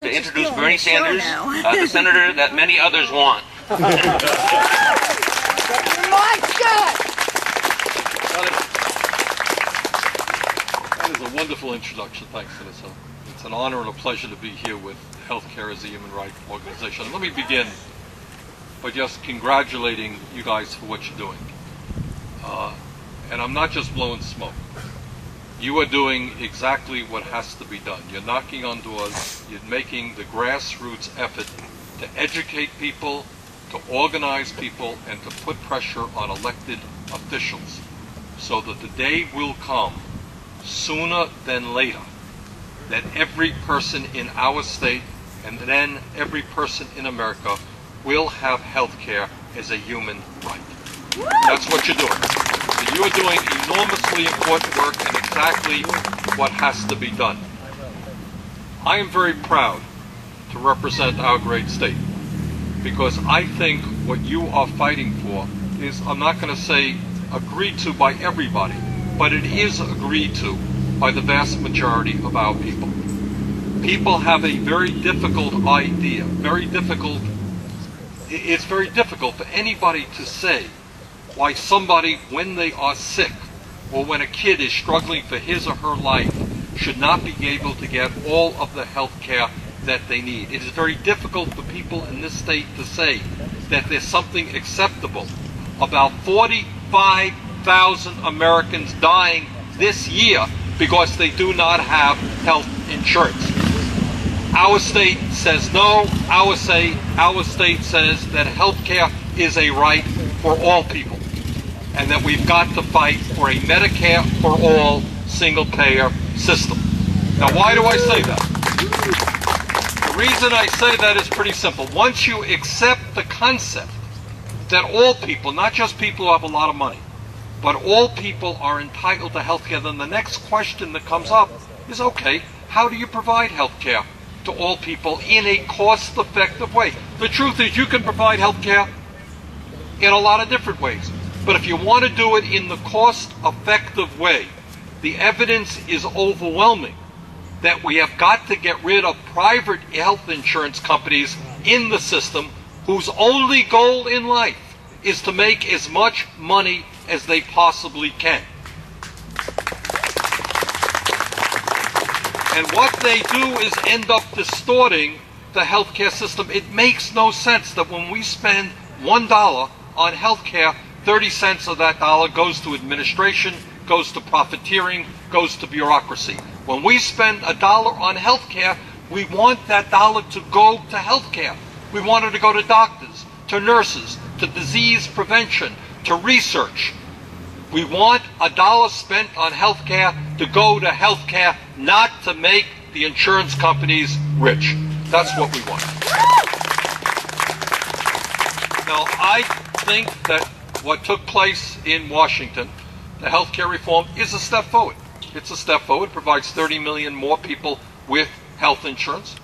To introduce Bernie Sanders, the senator that many others want. My God! That is a wonderful introduction. Thanks, Vanessa. It's an honor and a pleasure to be here with Healthcare as a Human Rights Organization. And let me begin by just congratulating you guys for what you're doing. And I'm not just blowing smoke. You are doing exactly what has to be done. You're knocking on doors, you're making the grassroots effort to educate people, to organize people, and to put pressure on elected officials so that the day will come, sooner than later, that every person in our state and then every person in America will have health care as a human right. That's what you're doing. So you are doing enormously important work and exactly what has to be done. I am very proud to represent our great state because I think what you are fighting for is, I'm not going to say agreed to by everybody, but it is agreed to by the vast majority of our people. People have a very difficult idea, it's very difficult for anybody to say why somebody, when they are sick, or when a kid is struggling for his or her life, should not be able to get all of the health care that they need. It is very difficult for people in this state to say that there's something acceptable about 45,000 Americans dying this year because they do not have health insurance. Our state says no. Our state says that health care is a right for all people, and that we've got to fight for a Medicare for all single-payer system. Now, why do I say that? The reason I say that is pretty simple. Once you accept the concept that all people, not just people who have a lot of money, but all people are entitled to health care, then the next question that comes up is, okay, how do you provide health care to all people in a cost-effective way? The truth is, you can provide health care in a lot of different ways. But if you want to do it in the cost-effective way, the evidence is overwhelming that we have got to get rid of private health insurance companies in the system whose only goal in life is to make as much money as they possibly can. And what they do is end up distorting the healthcare system. It makes no sense that when we spend $1 on healthcare, 30 cents of that dollar goes to administration, goes to profiteering, goes to bureaucracy. When we spend $1 on healthcare, we want that dollar to go to healthcare. We want it to go to doctors, to nurses, to disease prevention, to research. We want $1 spent on healthcare to go to healthcare, not to make the insurance companies rich. That's what we want. Now, I think that what took place in Washington, the healthcare reform, is a step forward. It's a step forward. It provides 30 million more people with health insurance.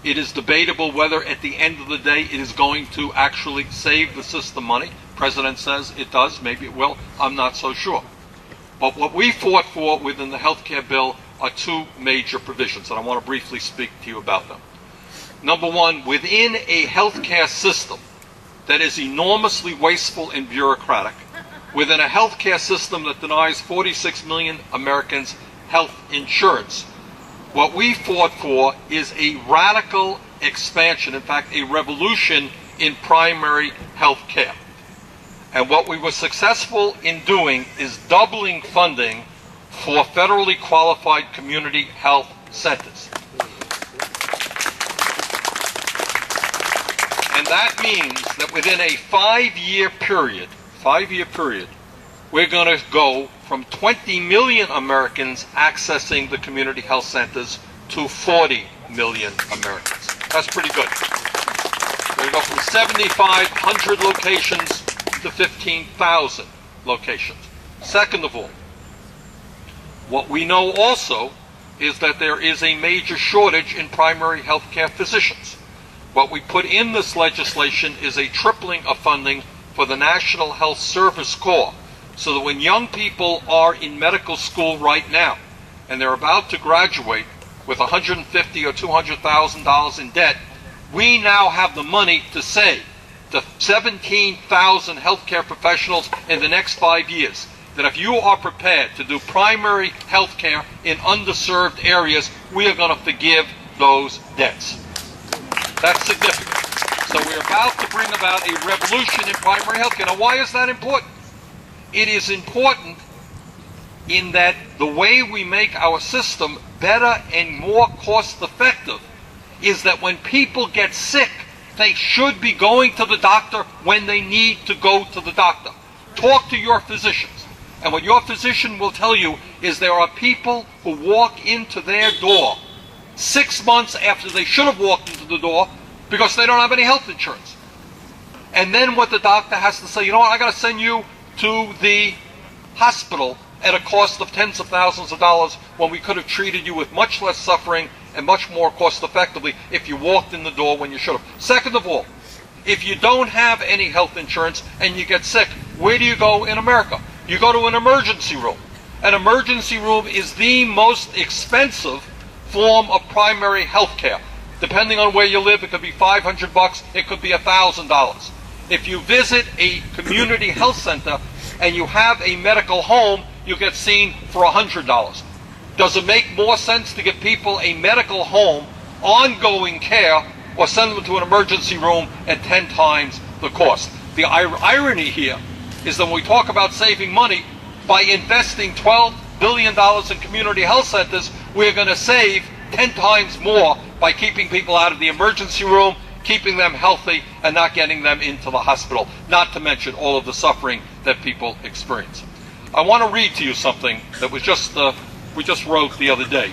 It is debatable whether at the end of the day it is going to actually save the system money. The President says it does. Maybe it will. I'm not so sure. But what we fought for within the healthcare bill are two major provisions, and I want to briefly speak to you about them. Number one, within a healthcare system that is enormously wasteful and bureaucratic, within a healthcare system that denies 46 million Americans health insurance, what we fought for is a radical expansion, in fact, a revolution in primary health care. And what we were successful in doing is doubling funding for federally qualified community health centers. And that means that within a five-year period, we're going to go from 20 million Americans accessing the community health centers to 40 million Americans. That's pretty good. We're going to go from 7,500 locations to 15,000 locations. Second of all, what we know also is that there is a major shortage in primary health care physicians. What we put in this legislation is a tripling of funding for the National Health Service Corps, so that when young people are in medical school right now and they're about to graduate, with $150,000 or $200,000 in debt, we now have the money to save the 17,000 healthcare professionals in the next 5 years. That if you are prepared to do primary healthcare in underserved areas, we are going to forgive those debts. That's significant. So we're about to bring about a revolution in primary healthcare. Now, why is that important? It is important in that the way we make our system better and more cost-effective is that when people get sick, they should be going to the doctor when they need to go to the doctor. Talk to your physicians. And what your physician will tell you is there are people who walk into their door 6 months after they should have walked into the door because they don't have any health insurance. And then what the doctor has to say, you know what, I got to send you to the hospital at a cost of tens of thousands of dollars when we could have treated you with much less suffering and much more cost effectively if you walked in the door when you should have. Second of all, if you don't have any health insurance and you get sick, where do you go in America? You go to an emergency room. An emergency room is the most expensive form of primary health care. Depending on where you live, it could be $500, it could be $1,000. If you visit a community health center and you have a medical home, you get seen for $100. Does it make more sense to give people a medical home, ongoing care, or send them to an emergency room at 10 times the cost? The irony here is that when we talk about saving money, by investing $12 billion in community health centers, we're going to save 10 times more by keeping people out of the emergency room, keeping them healthy, and not getting them into the hospital, not to mention all of the suffering that people experience. I want to read to you something that was we just wrote the other day.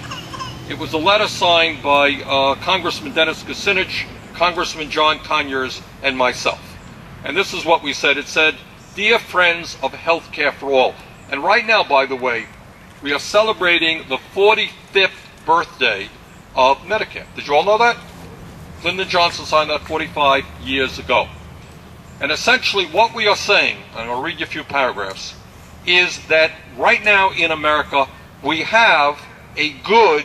It was a letter signed by Congressman Dennis Kucinich, Congressman John Conyers, and myself. And this is what we said. It said, "Dear friends of Healthcare for All." And right now, by the way, we are celebrating the 45th birthday of Medicare. Did you all know that? Lyndon Johnson signed that 45 years ago. And essentially what we are saying, and I'll read you a few paragraphs, is that right now in America we have a good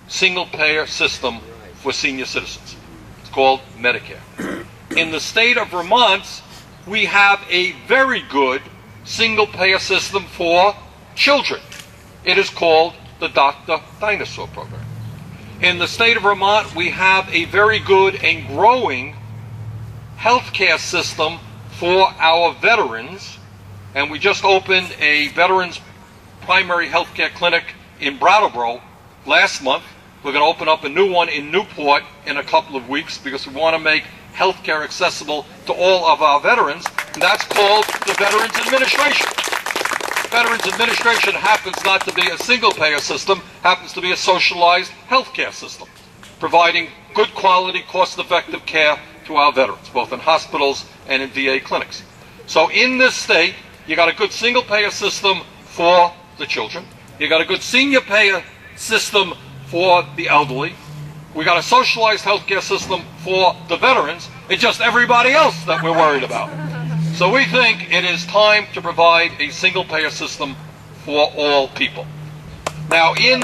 single-payer system for senior citizens. It's called Medicare. In the state of Vermont, we have a very good single-payer system for children. It is called the Dr. Dinosaur Program. In the state of Vermont, we have a very good and growing healthcare system for our veterans, and we just opened a veterans primary healthcare clinic in Brattleboro last month. We're going to open up a new one in Newport in a couple of weeks because we want to make healthcare accessible to all of our veterans, and that's called the Veterans Administration. Veterans Administration happens not to be a single-payer system, happens to be a socialized healthcare system, providing good quality, cost-effective care to our veterans, both in hospitals and in VA clinics. So in this state, you got a good single-payer system for the children, you got a good senior-payer system for the elderly, we got a socialized healthcare system for the veterans, it's just everybody else that we're worried about. So we think it is time to provide a single-payer system for all people. Now, in